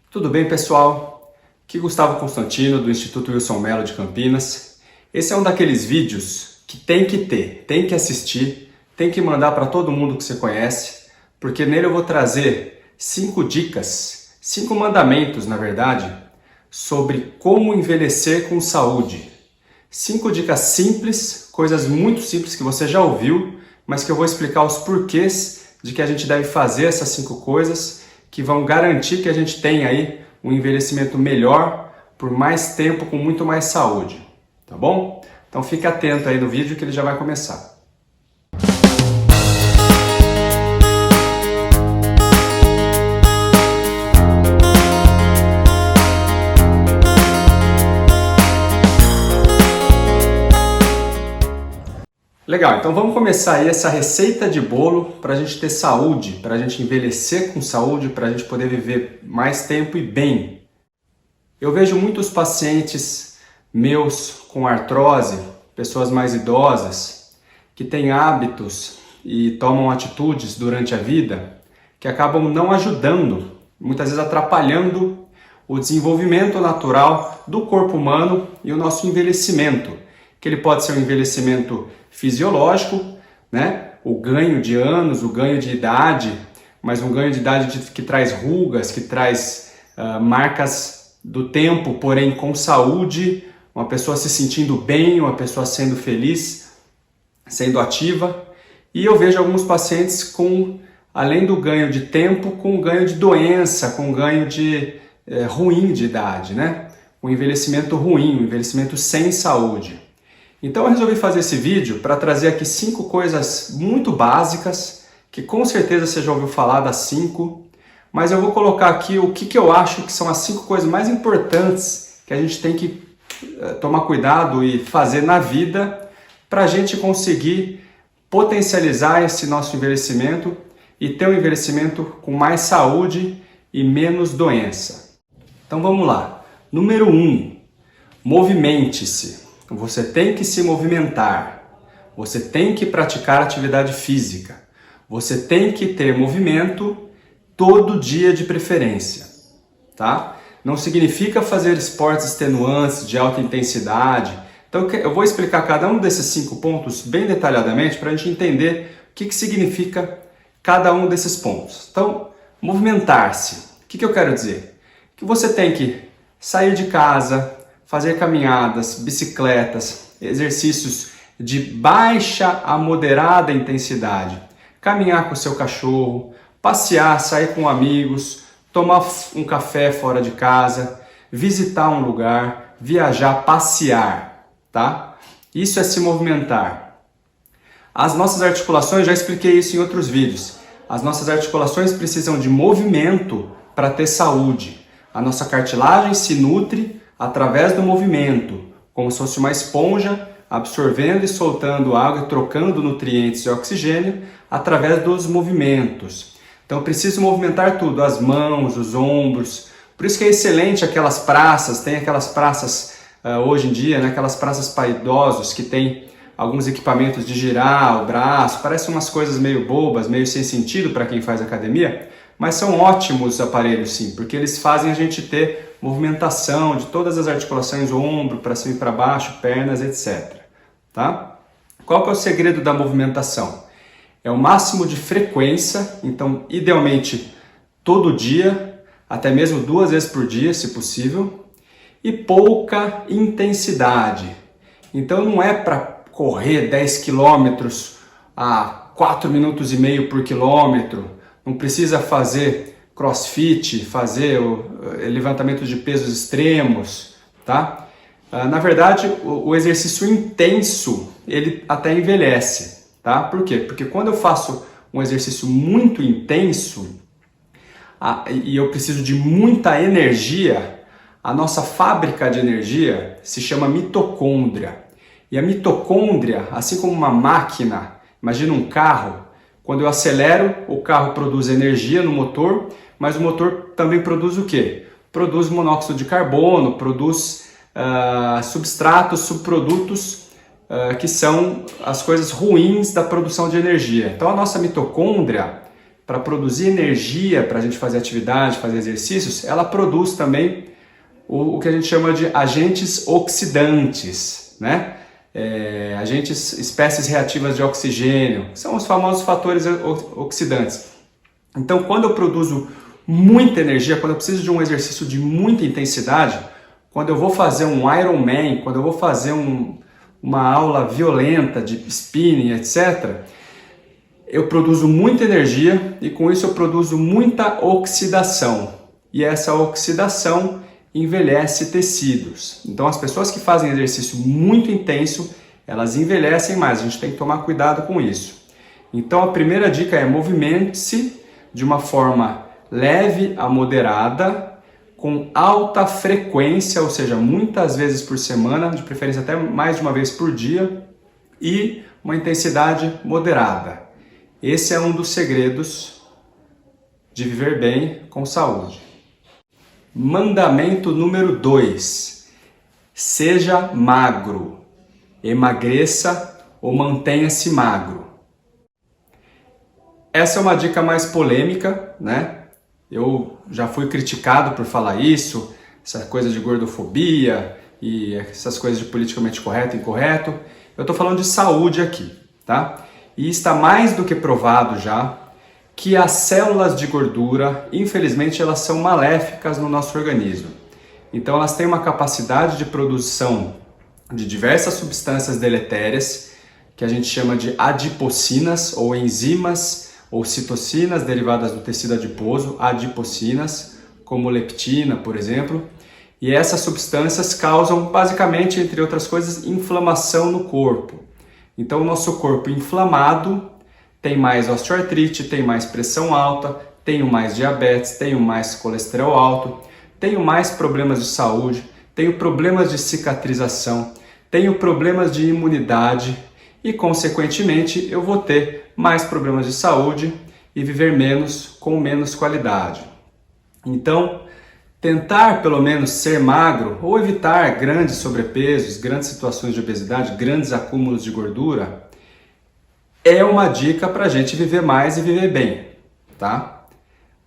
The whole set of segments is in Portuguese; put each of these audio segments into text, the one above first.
Tudo bem, pessoal? Aqui Gustavo Constantino, do Instituto Wilson Mello de Campinas. Esse é um daqueles vídeos que tem que ter, tem que assistir, tem que mandar para todo mundo que você conhece, porque nele eu vou trazer 5 dicas, 5 mandamentos, na verdade, sobre como envelhecer com saúde. 5 dicas simples, coisas muito simples que você já ouviu, mas que eu vou explicar os porquês de que a gente deve fazer essas 5 coisas que vão garantir que a gente tenha aí um envelhecimento melhor, por mais tempo, com muito mais saúde, tá bom? Então fique atento aí no vídeo que ele já vai começar. Legal, então vamos começar aí essa receita de bolo para a gente ter saúde, para a gente envelhecer com saúde, para a gente poder viver mais tempo e bem. Eu vejo muitos pacientes meus com artrose, pessoas mais idosas, que têm hábitos e tomam atitudes durante a vida que acabam não ajudando, muitas vezes atrapalhando o desenvolvimento natural do corpo humano e o nosso envelhecimento, que ele pode ser um envelhecimento fisiológico, né? O ganho de anos, o ganho de idade, mas um ganho de idade que traz rugas, que traz marcas do tempo, porém com saúde, uma pessoa se sentindo bem, uma pessoa sendo feliz, sendo ativa. E eu vejo alguns pacientes com, além do ganho de tempo, com ganho de doença, com ganho de ruim de idade, né? Um envelhecimento ruim, um envelhecimento sem saúde. Então eu resolvi fazer esse vídeo para trazer aqui 5 coisas muito básicas, que com certeza você já ouviu falar das 5, mas eu vou colocar aqui o que eu acho que são as 5 coisas mais importantes que a gente tem que tomar cuidado e fazer na vida para a gente conseguir potencializar esse nosso envelhecimento e ter um envelhecimento com mais saúde e menos doença. Então vamos lá. Número 1, movimente-se. Você tem que se movimentar, você tem que praticar atividade física, você tem que ter movimento todo dia de preferência, tá? Não significa fazer esportes extenuantes de alta intensidade. Então eu vou explicar cada um desses 5 pontos bem detalhadamente para a gente entender o que significa cada um desses pontos. Então, movimentar-se, o que eu quero dizer? Que você tem que sair de casa, fazer caminhadas, bicicletas, exercícios de baixa a moderada intensidade, caminhar com o seu cachorro, passear, sair com amigos, tomar um café fora de casa, visitar um lugar, viajar, passear, tá? Isso é se movimentar. As nossas articulações, já expliquei isso em outros vídeos, as nossas articulações precisam de movimento para ter saúde. A nossa cartilagem se nutre através do movimento, como se fosse uma esponja, absorvendo e soltando água e trocando nutrientes e oxigênio através dos movimentos. Então preciso movimentar tudo, as mãos, os ombros. Por isso que é excelente aquelas praças, tem aquelas praças hoje em dia, né, aquelas praças para idosos que tem alguns equipamentos de girar o braço, parecem umas coisas meio bobas, meio sem sentido para quem faz academia, mas são ótimos aparelhos sim, porque eles fazem a gente ter movimentação de todas as articulações, ombro, para cima e para baixo, pernas, etc. Tá? Qual que é o segredo da movimentação? É o máximo de frequência, então idealmente todo dia, até mesmo 2 vezes por dia, se possível, e pouca intensidade. Então não é para correr 10 km a 4 minutos e meio por quilômetro, não precisa fazer crossfit, fazer levantamento de pesos extremos, tá? Na verdade, o exercício intenso, ele até envelhece, tá? Por quê? Porque quando eu faço um exercício muito intenso e eu preciso de muita energia, a nossa fábrica de energia se chama mitocôndria. E a mitocôndria, assim como uma máquina, imagina um carro, quando eu acelero, o carro produz energia no motor, mas o motor também produz o quê? Produz monóxido de carbono, produz substratos, subprodutos, que são as coisas ruins da produção de energia. Então a nossa mitocôndria para produzir energia para a gente fazer atividade, fazer exercícios, ela produz também o que a gente chama de agentes oxidantes, né? Espécies reativas de oxigênio, que são os famosos fatores oxidantes. Então, quando eu produzo muita energia, quando eu preciso de um exercício de muita intensidade, quando eu vou fazer um Ironman, quando eu vou fazer uma aula violenta de spinning, etc., eu produzo muita energia e com isso eu produzo muita oxidação. E essa oxidação envelhece tecidos. Então as pessoas que fazem exercício muito intenso, elas envelhecem mais. A gente tem que tomar cuidado com isso. Então a primeira dica é movimente-se de uma forma leve a moderada, com alta frequência, ou seja, muitas vezes por semana, de preferência até mais de uma vez por dia, e uma intensidade moderada. Esse é um dos segredos de viver bem com saúde. Mandamento número 2. Seja magro. Emagreça ou mantenha-se magro. Essa é uma dica mais polêmica, né? Eu já fui criticado por falar isso, essa coisa de gordofobia e essas coisas de politicamente correto e incorreto. Eu estou falando de saúde aqui, tá? E está mais do que provado já que as células de gordura, infelizmente, elas são maléficas no nosso organismo. Então elas têm uma capacidade de produção de diversas substâncias deletérias, que a gente chama de adipocinas ou enzimas ou citocinas derivadas do tecido adiposo, adipocinas, como leptina, por exemplo. E essas substâncias causam, basicamente, entre outras coisas, inflamação no corpo. Então o nosso corpo inflamado tem mais osteoartrite, tem mais pressão alta, tenho mais diabetes, tenho mais colesterol alto, tenho mais problemas de saúde, tenho problemas de cicatrização, tenho problemas de imunidade e, consequentemente, eu vou ter mais problemas de saúde e viver menos com menos qualidade. Então, tentar pelo menos ser magro ou evitar grandes sobrepesos, grandes situações de obesidade, grandes acúmulos de gordura, é uma dica para a gente viver mais e viver bem, tá?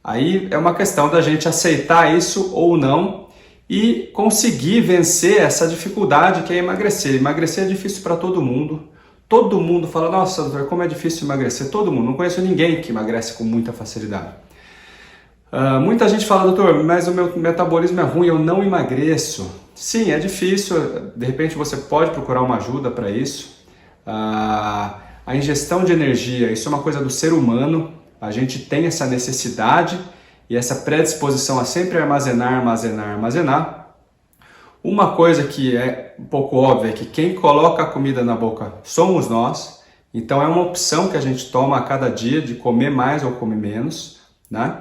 Aí é uma questão da gente aceitar isso ou não e conseguir vencer essa dificuldade que é emagrecer. Emagrecer é difícil para todo mundo. Todo mundo fala, nossa, doutor, como é difícil emagrecer. Todo mundo, não conheço ninguém que emagrece com muita facilidade. Muita gente fala, doutor, mas o meu metabolismo é ruim, eu não emagreço. Sim, é difícil, de repente você pode procurar uma ajuda para isso. A ingestão de energia, isso é uma coisa do ser humano, a gente tem essa necessidade e essa predisposição a sempre armazenar. Uma coisa que é um pouco óbvia é que quem coloca a comida na boca somos nós, então é uma opção que a gente toma a cada dia de comer mais ou comer menos, né?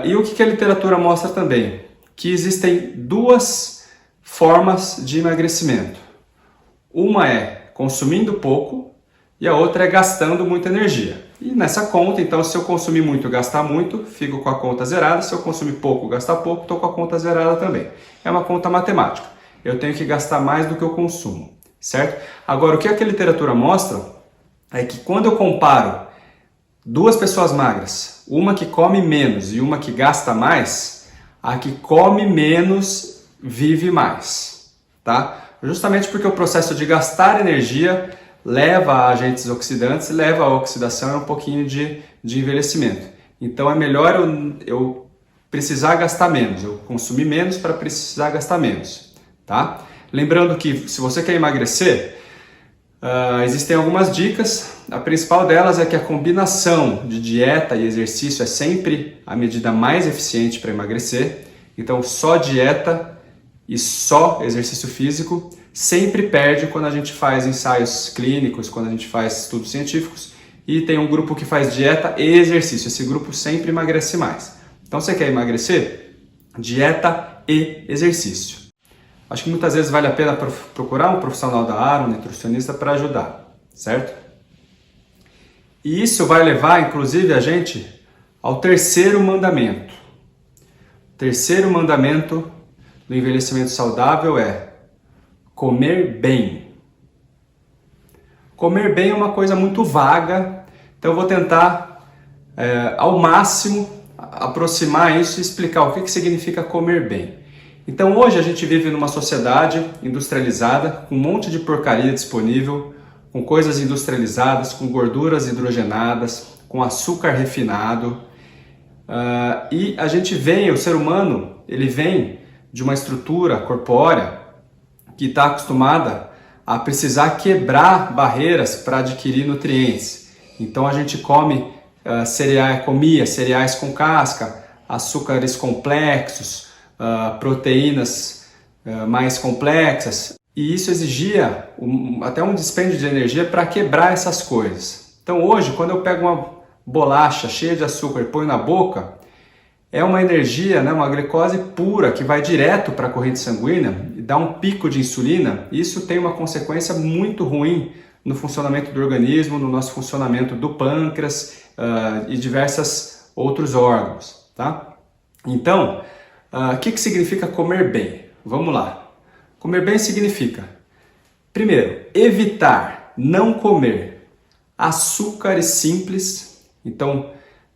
E o que a literatura mostra também? Que existem duas formas de emagrecimento. Uma é consumindo pouco e a outra é gastando muita energia. E nessa conta, então, se eu consumir muito, gastar muito, fico com a conta zerada. Se eu consumir pouco, gastar pouco, estou com a conta zerada também. É uma conta matemática. Eu tenho que gastar mais do que eu consumo, certo? Agora, o que a literatura mostra é que quando eu comparo duas pessoas magras, uma que come menos e uma que gasta mais, a que come menos vive mais, tá? Justamente porque o processo de gastar energia leva a agentes oxidantes, leva a oxidação e um pouquinho de envelhecimento. Então é melhor eu precisar gastar menos, eu consumir menos para precisar gastar menos, tá? Lembrando que se você quer emagrecer, existem algumas dicas. A principal delas é que a combinação de dieta e exercício é sempre a medida mais eficiente para emagrecer. Então só dieta e só exercício físico sempre perde quando a gente faz ensaios clínicos, quando a gente faz estudos científicos e tem um grupo que faz dieta e exercício. Esse grupo sempre emagrece mais. Então você quer emagrecer? Dieta e exercício. Acho que muitas vezes vale a pena procurar um profissional da área, um nutricionista, para ajudar, certo? E isso vai levar, inclusive, a gente ao terceiro mandamento. O terceiro mandamento do envelhecimento saudável é comer bem. Comer bem é uma coisa muito vaga, então eu vou tentar ao máximo, aproximar isso e explicar o que significa comer bem. Então hoje a gente vive numa sociedade industrializada, com um monte de porcaria disponível, com coisas industrializadas, com gorduras hidrogenadas, com açúcar refinado, e a gente vem, o ser humano, ele vem de uma estrutura corpórea que está acostumada a precisar quebrar barreiras para adquirir nutrientes. Então a gente comia cereais com casca, açúcares complexos, proteínas mais complexas, e isso exigia até um dispêndio de energia para quebrar essas coisas. Então hoje, quando eu pego uma bolacha cheia de açúcar e ponho na boca, é uma energia, né, uma glicose pura que vai direto para a corrente sanguínea e dá um pico de insulina. Isso tem uma consequência muito ruim no funcionamento do organismo, no nosso funcionamento do pâncreas e diversos outros órgãos, tá? Então, o que significa comer bem? Vamos lá. Comer bem significa, primeiro, evitar, não comer açúcares simples. Então,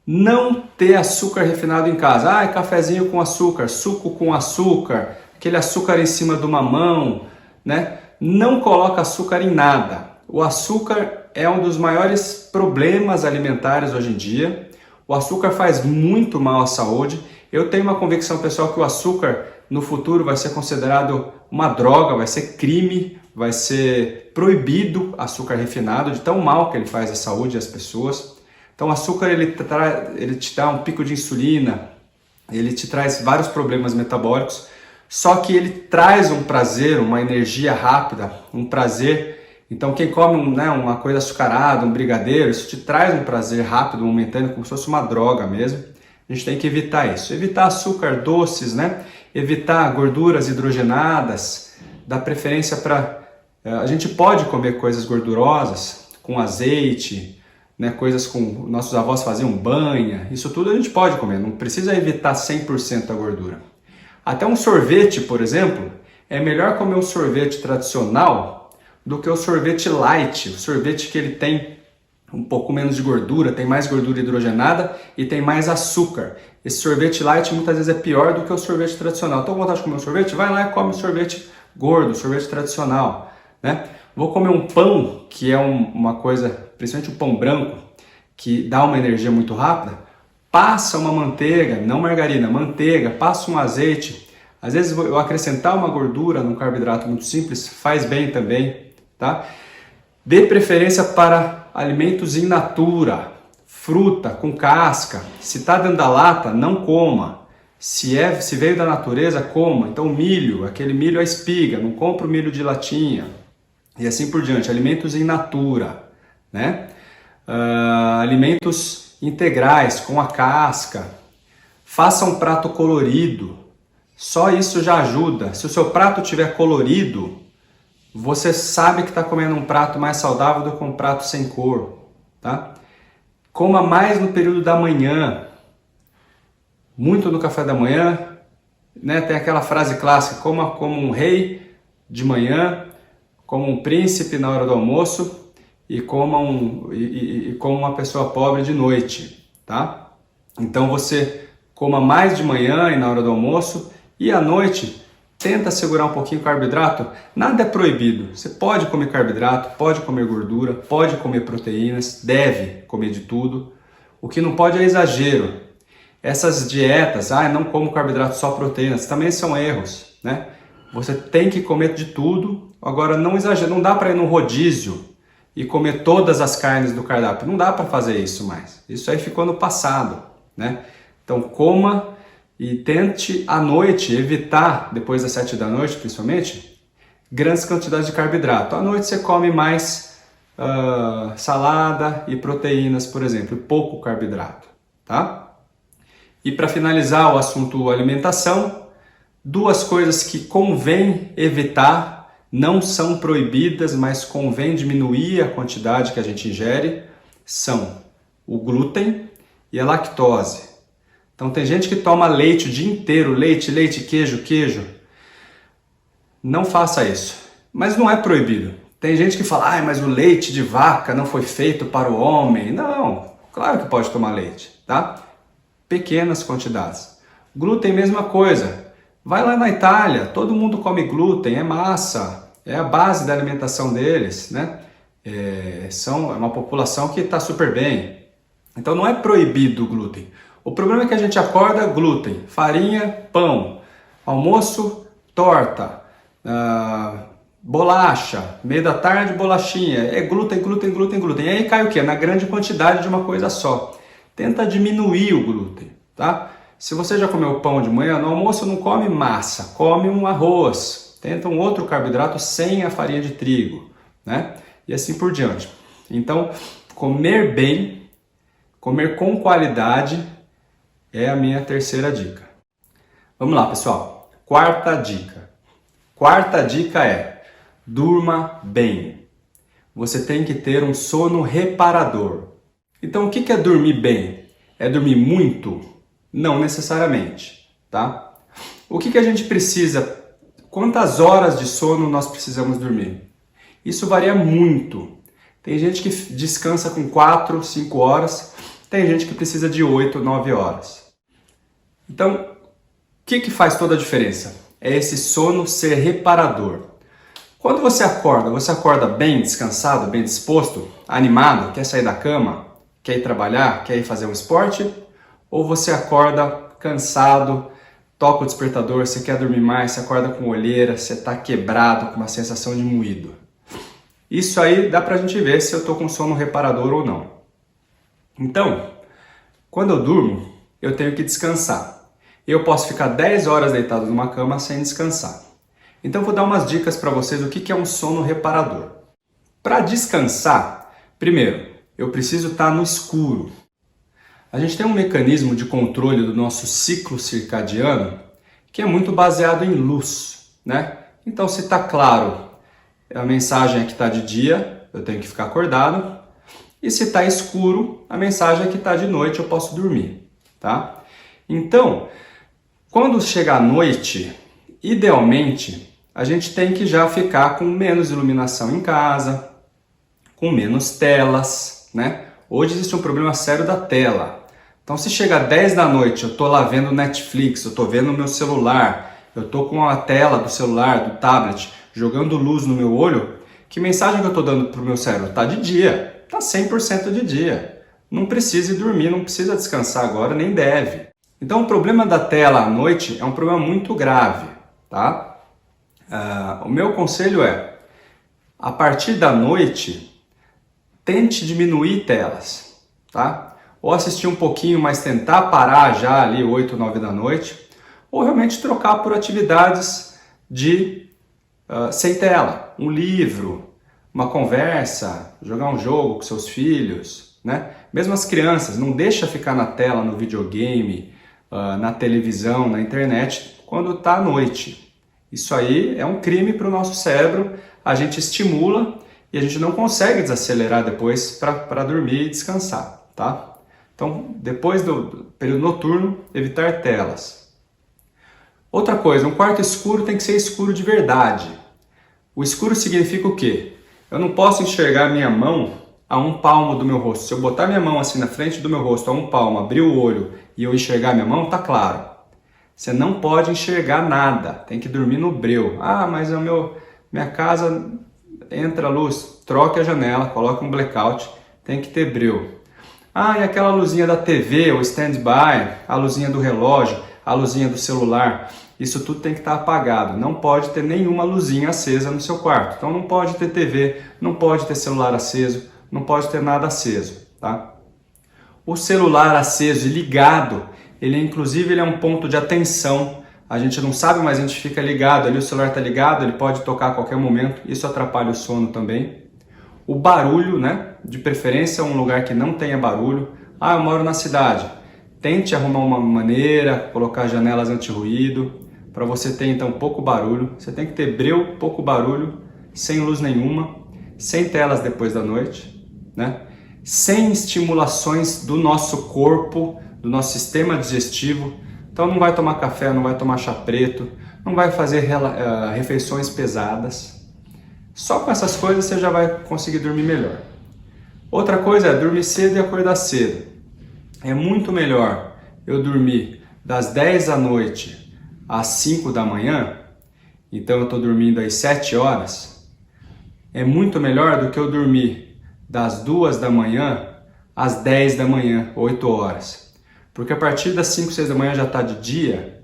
não ter açúcar refinado em casa. Cafezinho com açúcar, suco com açúcar, aquele açúcar em cima do mamão, né? Não coloca açúcar em nada. O açúcar é um dos maiores problemas alimentares hoje em dia. O açúcar faz muito mal à saúde. Eu tenho uma convicção pessoal que o açúcar no futuro vai ser considerado uma droga, vai ser crime, vai ser proibido açúcar refinado, de tão mal que ele faz à saúde e às pessoas. Então o açúcar ele te dá um pico de insulina, ele te traz vários problemas metabólicos, só que ele traz um prazer, uma energia rápida, um prazer. Então quem come uma coisa açucarada, um brigadeiro, isso te traz um prazer rápido, momentâneo, como se fosse uma droga mesmo. A gente tem que evitar isso. Evitar açúcar doces, né? Evitar gorduras hidrogenadas, dar preferência para... A gente pode comer coisas gordurosas, com azeite, né, coisas com nossos avós faziam banha, isso tudo a gente pode comer, não precisa evitar 100% a gordura. Até um sorvete, por exemplo, é melhor comer um sorvete tradicional do que o sorvete light, o sorvete que ele tem um pouco menos de gordura, tem mais gordura hidrogenada e tem mais açúcar. Esse sorvete light muitas vezes é pior do que o sorvete tradicional. Estou com vontade de comer um sorvete? Vai lá e come sorvete gordo, sorvete tradicional, né? Vou comer um pão, que é uma coisa, principalmente o pão branco, que dá uma energia muito rápida. Passa uma manteiga, não margarina, manteiga, passa um azeite. Às vezes eu acrescentar uma gordura num carboidrato muito simples faz bem também, tá? Dê preferência para alimentos in natura, fruta com casca. Se está dentro da lata, não coma. Se veio da natureza, coma. Então milho, aquele milho à espiga, não compra o milho de latinha. E assim por diante, alimentos in natura, né? Alimentos integrais, com a casca. Faça um prato colorido, só isso já ajuda. Se o seu prato tiver colorido, você sabe que está comendo um prato mais saudável do que um prato sem cor, tá? Coma mais no período da manhã, muito no café da manhã, né? Tem aquela frase clássica, coma como um rei de manhã, como um príncipe na hora do almoço e como uma pessoa pobre de noite, tá? Então você coma mais de manhã e na hora do almoço e à noite tenta segurar um pouquinho o carboidrato. Nada é proibido. Você pode comer carboidrato, pode comer gordura, pode comer proteínas, deve comer de tudo. O que não pode é exagero. Essas dietas, não como carboidrato, só proteínas, também são erros, né? Você tem que comer de tudo. Agora não exagera, não dá para ir no rodízio e comer todas as carnes do cardápio. Não dá para fazer isso mais. Isso aí ficou no passado, né? Então coma e tente à noite evitar, depois das 7 da noite principalmente, grandes quantidades de carboidrato. À noite você come mais salada e proteínas, por exemplo, e pouco carboidrato, tá? E para finalizar o assunto alimentação, duas coisas que convém evitar, não são proibidas, mas convém diminuir a quantidade que a gente ingere, são o glúten e a lactose. Então tem gente que toma leite o dia inteiro, leite, queijo. Não faça isso. Mas não é proibido. Tem gente que fala, mas o leite de vaca não foi feito para o homem. Não, Claro que pode tomar leite, tá? Pequenas quantidades. Glúten, mesma coisa. Vai lá na Itália, todo mundo come glúten, é massa, é a base da alimentação deles, né? É uma população que está super bem. Então não é proibido o glúten. O problema é que a gente acorda glúten, farinha, pão, almoço, torta, bolacha, meio da tarde, bolachinha, é glúten, glúten, glúten, glúten. E aí cai o quê? Na grande quantidade de uma coisa só. Tenta diminuir o glúten, tá? Se você já comeu pão de manhã, no almoço não come massa, come um arroz. Tenta um outro carboidrato sem a farinha de trigo, né? E assim por diante. Então, comer bem, comer com qualidade é a minha terceira dica. Vamos lá, pessoal. Quarta dica. Quarta dica é: durma bem. Você tem que ter um sono reparador. Então, o que é dormir bem? É dormir muito? Não necessariamente, tá? O que a gente precisa? Quantas horas de sono nós precisamos dormir? Isso varia muito. Tem gente que descansa com 4, 5 horas, tem gente que precisa de 8, 9 horas. Então, o que faz toda a diferença? É esse sono ser reparador. Quando você acorda bem descansado, bem disposto, animado, quer sair da cama, quer ir trabalhar, quer ir fazer um esporte? Ou você acorda cansado, toca o despertador, você quer dormir mais, você acorda com olheira, você está quebrado, com uma sensação de moído? Isso aí dá pra gente ver se eu estou com sono reparador ou não. Então, quando eu durmo, eu tenho que descansar. Eu posso ficar 10 horas deitado numa cama sem descansar. Então, eu vou dar umas dicas para vocês do que é um sono reparador. Para descansar, primeiro, eu preciso estar no escuro. A gente tem um mecanismo de controle do nosso ciclo circadiano que é muito baseado em luz, né? Então, se está claro, a mensagem é que está de dia, eu tenho que ficar acordado. E se está escuro, a mensagem é que está de noite, eu posso dormir, tá? Então, quando chega a noite, idealmente, a gente tem que já ficar com menos iluminação em casa, com menos telas, né? Hoje existe um problema sério da tela. Então, se chega às 10 da noite, eu estou lá vendo Netflix, eu estou vendo o meu celular, eu estou com a tela do celular, do tablet, jogando luz no meu olho, que mensagem que eu estou dando para o meu cérebro? Está de dia, está 100% de dia. Não precisa ir dormir, não precisa descansar agora, nem deve. Então, o problema da tela à noite é um problema muito grave, tá? O meu conselho é, a partir da noite, tente diminuir telas, tá? Ou assistir um pouquinho, mas tentar parar já ali 8, 9 da noite, ou realmente trocar por atividades sem tela, um livro, uma conversa, jogar um jogo com seus filhos, né? Mesmo as crianças, não deixa ficar na tela, no videogame, na televisão, na internet, quando está à noite. Isso aí é um crime para o nosso cérebro, a gente estimula e a gente não consegue desacelerar depois para dormir e descansar, tá? Então, depois do período noturno, evitar telas. Outra coisa, um quarto escuro tem que ser escuro de verdade. O escuro significa o quê? Eu não posso enxergar minha mão a um palmo do meu rosto. Se eu botar minha mão assim na frente do meu rosto, a um palmo, abrir o olho e eu enxergar minha mão, tá claro. Você não pode enxergar nada, tem que dormir no breu. Ah, mas minha casa entra luz, troque a janela, coloque um blackout, tem que ter breu. Ah, e aquela luzinha da TV, o stand-by, a luzinha do relógio, a luzinha do celular, isso tudo tem que estar apagado. Não pode ter nenhuma luzinha acesa no seu quarto. Então não pode ter TV, não pode ter celular aceso, não pode ter nada aceso, tá? O celular aceso e ligado, inclusive ele é um ponto de atenção. A gente não sabe, mas a gente fica ligado. Ali o celular está ligado, ele pode tocar a qualquer momento. Isso atrapalha o sono também. O barulho, né? De preferência um lugar que não tenha barulho. Ah, eu moro na cidade. Tente arrumar uma maneira, colocar janelas anti-ruído, para você ter então pouco barulho. Você tem que ter breu, pouco barulho, sem luz nenhuma, sem telas depois da noite, né? Sem estimulações do nosso corpo, do nosso sistema digestivo. Então não vai tomar café, não vai tomar chá preto, não vai fazer refeições pesadas. Só com essas coisas você já vai conseguir dormir melhor. Outra coisa é dormir cedo e acordar cedo. É muito melhor eu dormir das 10 da noite às 5 da manhã, então eu estou dormindo às 7 horas, é muito melhor do que eu dormir das 2 da manhã às 10 da manhã, 8 horas. Porque a partir das 5, 6 da manhã já está de dia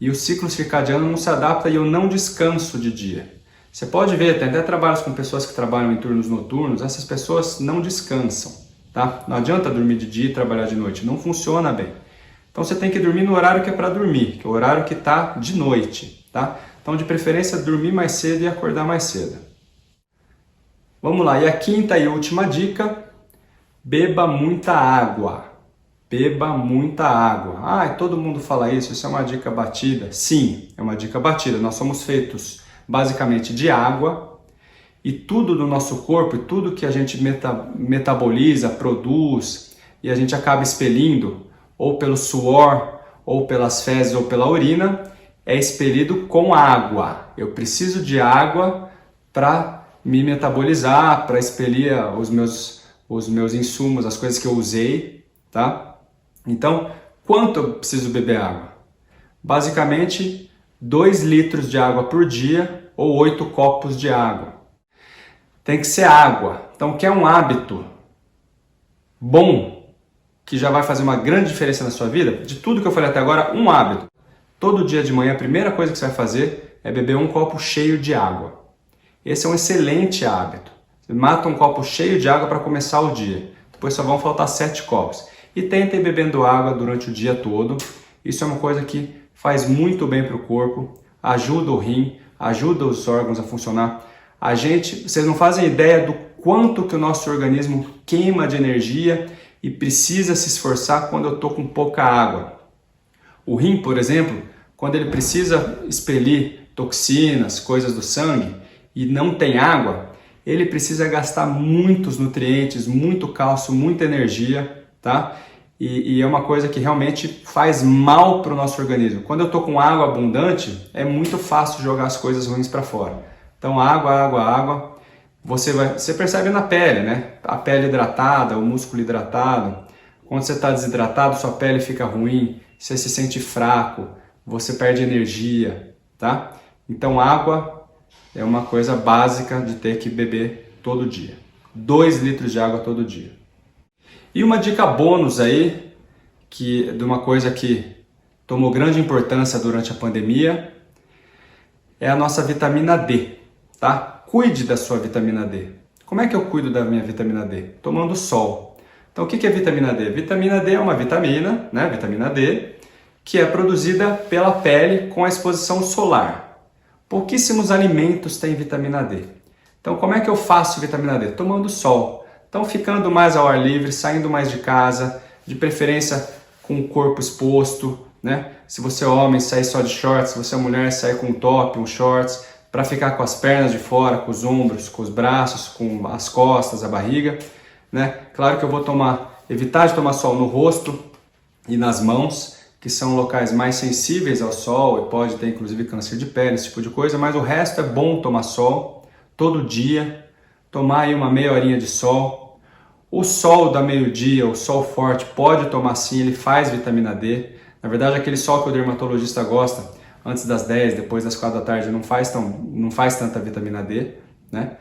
e o ciclo circadiano não se adapta e eu não descanso de dia. Você pode ver, tem até trabalhos com pessoas que trabalham em turnos noturnos, essas pessoas não descansam, tá? Não adianta dormir de dia e trabalhar de noite, não funciona bem. Então você tem que dormir no horário que é para dormir, que é o horário que está de noite, tá? Então de preferência dormir mais cedo e acordar mais cedo. Vamos lá, e a quinta e última dica, beba muita água. Beba muita água. Ah, todo mundo fala isso é uma dica batida. Sim, é uma dica batida. Nós somos feitos basicamente de água e tudo do nosso corpo, tudo que a gente metaboliza, produz e a gente acaba expelindo, ou pelo suor, ou pelas fezes, ou pela urina, é expelido com água. Eu preciso de água para me metabolizar, para expelir os meus insumos, as coisas que eu usei, tá? Então, quanto eu preciso beber água? Basicamente, 2 litros de água por dia ou 8 copos de água. Tem que ser água. Então, quer um hábito bom, que já vai fazer uma grande diferença na sua vida? De tudo que eu falei até agora, um hábito. Todo dia de manhã, a primeira coisa que você vai fazer é beber um copo cheio de água. Esse é um excelente hábito. Você mata um copo cheio de água para começar o dia. Depois só vão faltar 7 copos. E tentem bebendo água durante o dia todo. Isso é uma coisa que faz muito bem para o corpo, ajuda o rim, ajuda os órgãos a funcionar. Vocês não fazem ideia do quanto que o nosso organismo queima de energia e precisa se esforçar quando eu estou com pouca água. O rim, por exemplo, quando ele precisa expelir toxinas, coisas do sangue e não tem água, ele precisa gastar muitos nutrientes, muito cálcio, muita energia, tá? E é uma coisa que realmente faz mal para o nosso organismo. Quando eu estou com água abundante, é muito fácil jogar as coisas ruins para fora. Então água, você percebe na pele, né? A pele hidratada, o músculo hidratado. Quando você está desidratado, sua pele fica ruim, você se sente fraco, você perde energia, tá? Então água é uma coisa básica de ter que beber todo dia. 2 litros de água todo dia. E uma dica bônus aí, de uma coisa que tomou grande importância durante a pandemia, é a nossa vitamina D, tá? Cuide da sua vitamina D. Como é que eu cuido da minha vitamina D? Tomando sol. Então o que é vitamina D? Vitamina D é uma vitamina, né? Vitamina D, que é produzida pela pele com a exposição solar. Pouquíssimos alimentos têm vitamina D. Então como é que eu faço vitamina D? Tomando sol. Então, ficando mais ao ar livre, saindo mais de casa, de preferência com o corpo exposto, né? Se você é homem, sair só de shorts, se você é mulher, sair com um top, um shorts, para ficar com as pernas de fora, com os ombros, com os braços, com as costas, a barriga, né? Claro que eu vou evitar de tomar sol no rosto e nas mãos, que são locais mais sensíveis ao sol e pode ter inclusive câncer de pele, esse tipo de coisa, mas o resto é bom tomar sol todo dia, tomar aí uma meia horinha de sol. O sol da meio-dia, o sol forte, pode tomar sim, ele faz vitamina D. Na verdade, aquele sol que o dermatologista gosta, antes das 10, depois das 4 da tarde, não faz tanta vitamina D, né?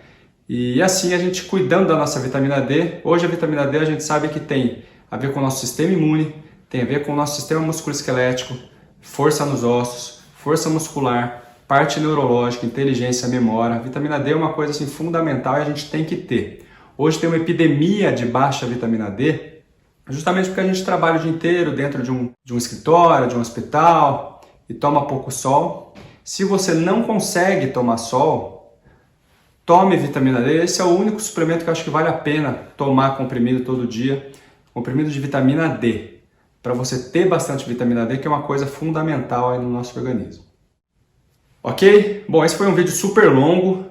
E assim, a gente cuidando da nossa vitamina D, hoje a vitamina D a gente sabe que tem a ver com o nosso sistema imune, tem a ver com o nosso sistema musculoesquelético, força nos ossos, força muscular, parte neurológica, inteligência, memória. A vitamina D é uma coisa assim fundamental e a gente tem que ter. Hoje tem uma epidemia de baixa vitamina D, justamente porque a gente trabalha o dia inteiro dentro de um escritório, de um hospital e toma pouco sol. Se você não consegue tomar sol, tome vitamina D. Esse é o único suplemento que eu acho que vale a pena tomar comprimido todo dia, comprimido de vitamina D, para você ter bastante vitamina D, que é uma coisa fundamental aí no nosso organismo. Ok? Bom, esse foi um vídeo super longo.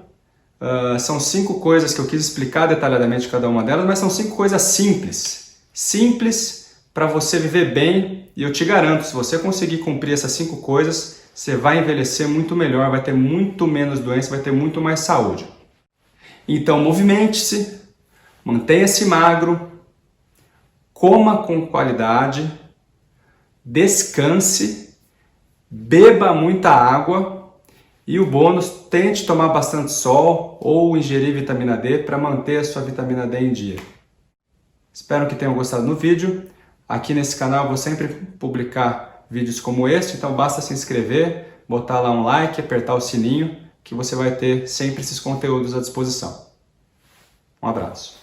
São 5 coisas que eu quis explicar detalhadamente cada uma delas, mas são 5 coisas simples. Simples para você viver bem, e eu te garanto, se você conseguir cumprir essas 5 coisas, você vai envelhecer muito melhor, vai ter muito menos doença, vai ter muito mais saúde. Então movimente-se, mantenha-se magro, coma com qualidade, descanse, beba muita água e o bônus, tente tomar bastante sol ou ingerir vitamina D para manter a sua vitamina D em dia. Espero que tenham gostado do vídeo. Aqui nesse canal eu vou sempre publicar vídeos como este, então basta se inscrever, botar lá um like, apertar o sininho, que você vai ter sempre esses conteúdos à disposição. Um abraço.